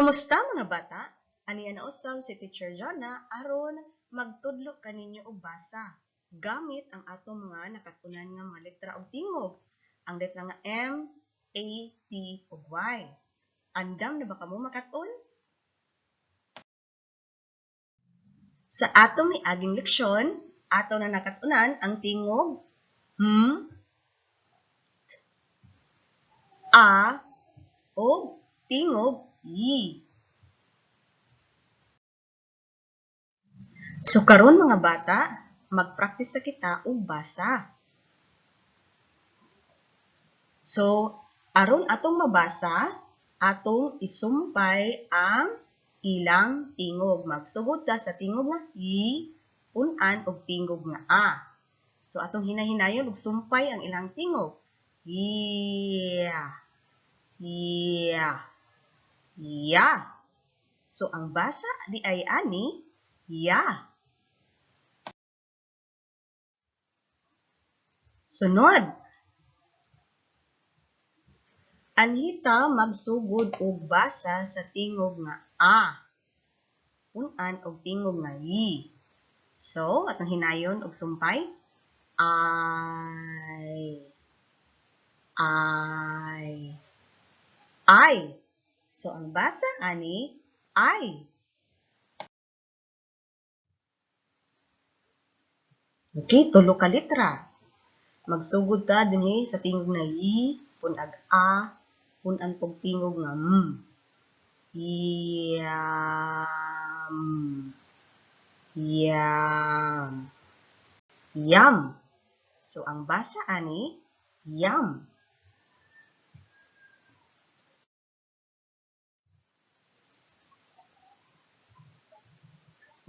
Kamusta mga bata? Aniya na usab si Teacher Jonna aron magtudlo kaninyo og basa gamit ang atong mga nakatunan nga mga letra og tingog. Ang letra nga M, A, T ug Y. Andam na ba kamo makaton? Sa atong miaging leksyon, ato na nakatunan ang tingog A o tingog Y. So karon mga bata, magpractice sa kita og basa. So aron atong mabasa, atong isumpay ang ilang tingog. Magsugod ta sa tingog nga I, punan og tingog nga A. So atong hinahinayon og sumpay ang ilang tingog. Yeah. Yeah. Yeah. So ang basa di ay ani, ya. Sunod. Anhita magsugod og basa sa tingog nga A. Punan og tingog nga I. So, atong hinayon og sumpay. I. So, ang basa ani, I. Okay, tulo ka litra. Magsugod ta dinhi sa tingog na I, punag A, punan og tingog nga M. Yam. Yam. Yam. So, ang basa ani, yam.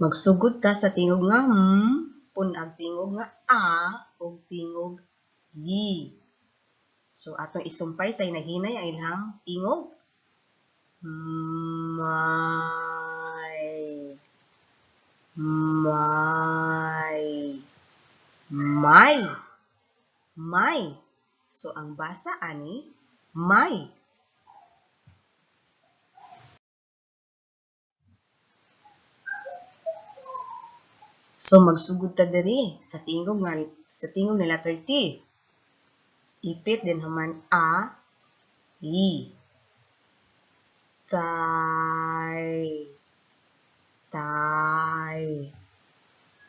Magsugod ta sa tingog nga punag tingog nga A, o tingog Y. So, atong isumpay sa hinahinay ang ilang tingog. May. So, ang basa ani, may. So, magsugod ta diri sa tingog na letter T. Ipit din naman A, I.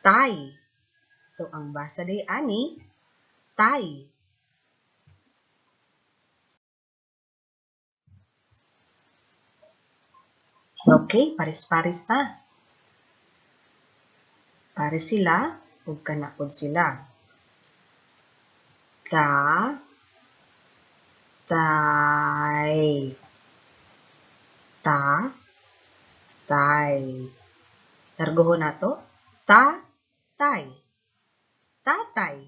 Tay. So, ang basa di ani, tay. Okay, pares-pares ta. Pares sila, ug kanapod sila. Tay. Largohon nato. Tay. Tatay.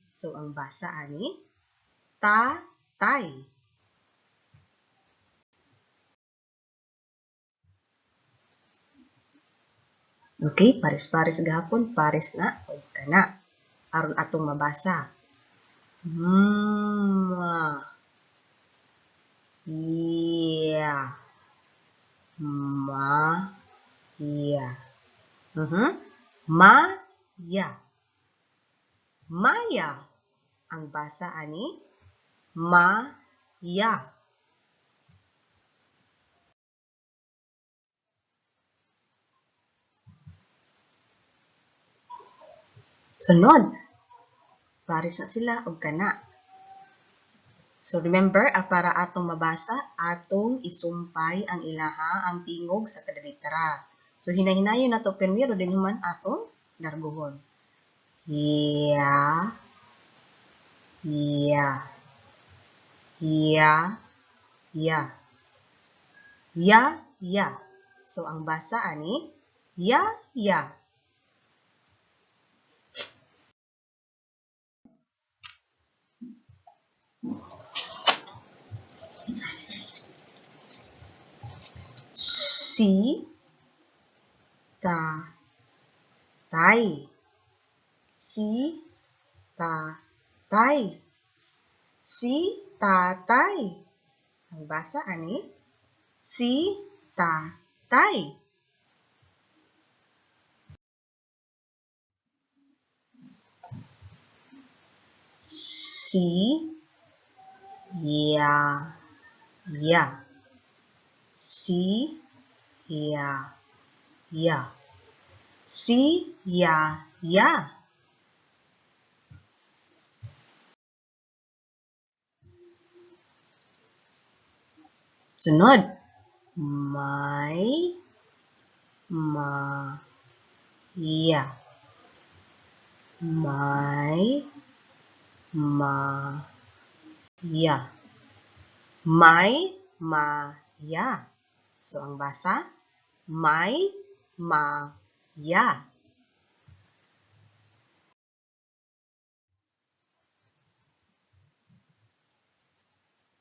So, ang basa ani, tatay. Okay, pares-pares gahapon, pares na ug kana. Aron atong mabasa. Yeah. Maya. Ang basa ani, Maya. Sunod. Pares na sila og kana. So remember, para atong mabasa, atong isumpay ang ang tingog sa kada letra. So hinahinayon nato primero din human atong largohon. Yeah. So ang basa ani, ya. Si, tay. Si, tatay. Si, tatay. Ang basa ani, si, ta, tay. Si, ya, ya. Si, ya, ya. Si, ya, ya. Sunod. May, ma, ya. May, ma, ya. May, ma, ya. So, ang basa, may, ma, ya.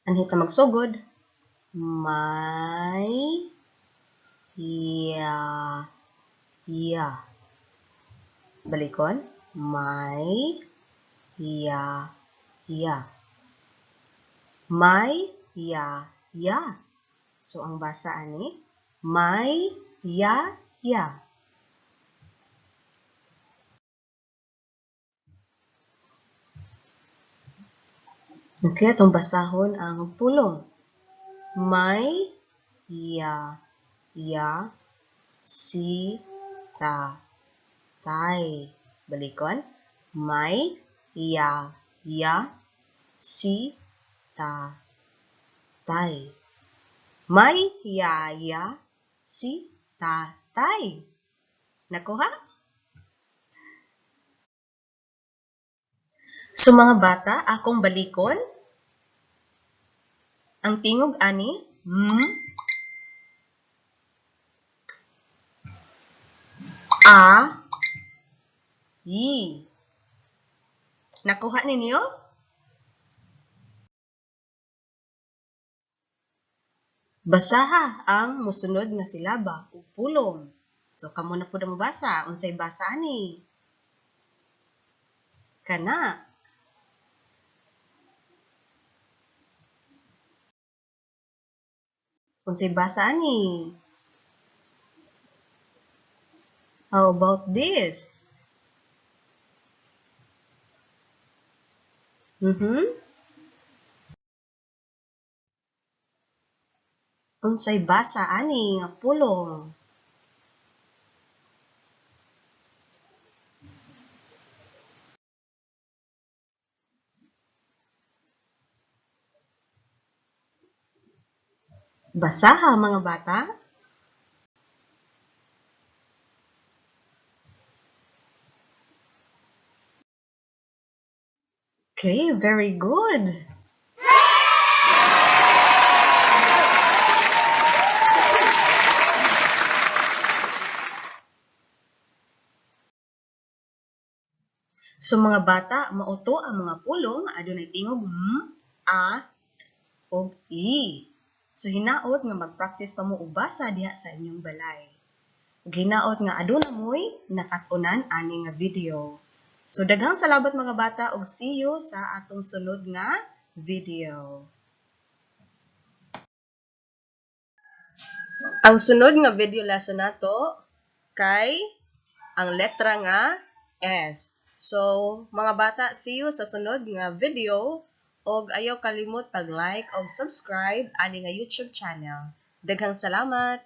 Anhita magsugod. May, ya, ya. Balikon. May, ya, ya. May, ya, ya. So, ang basa ani, may, ya, ya. Okay, atong basahon ang pulong. May, ya, ya, si, ta, tay. Balikon. May, ya, ya, si, ta, tay. May, ya, ya, si, ta, tay. Nakuha? So mga bata, akong balikon. Ang tingog ani, a, yi. Nakuha ninyo? Basaha ang mosunod nga silaba ug pulong. So kamo na pud ang mabasa, unsay basa ani? Kana. Unsay basa ani? How about this? Unsay basa ani nga pulong? Basaha mga bata. Okay, very good. So mga bata, mauto ang mga pulong adunay tingog a, ug i. So hinaot nga mag-practice pa mo og basa diha sa inyong balay. Ug hinaot nga aduna moy nakat-unan ani nga video. So daghang salamat mga bata ug see you sa atong sunod nga video. Ang sunod nga video lesson nato kay ang letra nga S. So, mga bata, see you sa sunod nga video og ayaw kalimot pag-like og subscribe ani nga YouTube channel. Daghang salamat!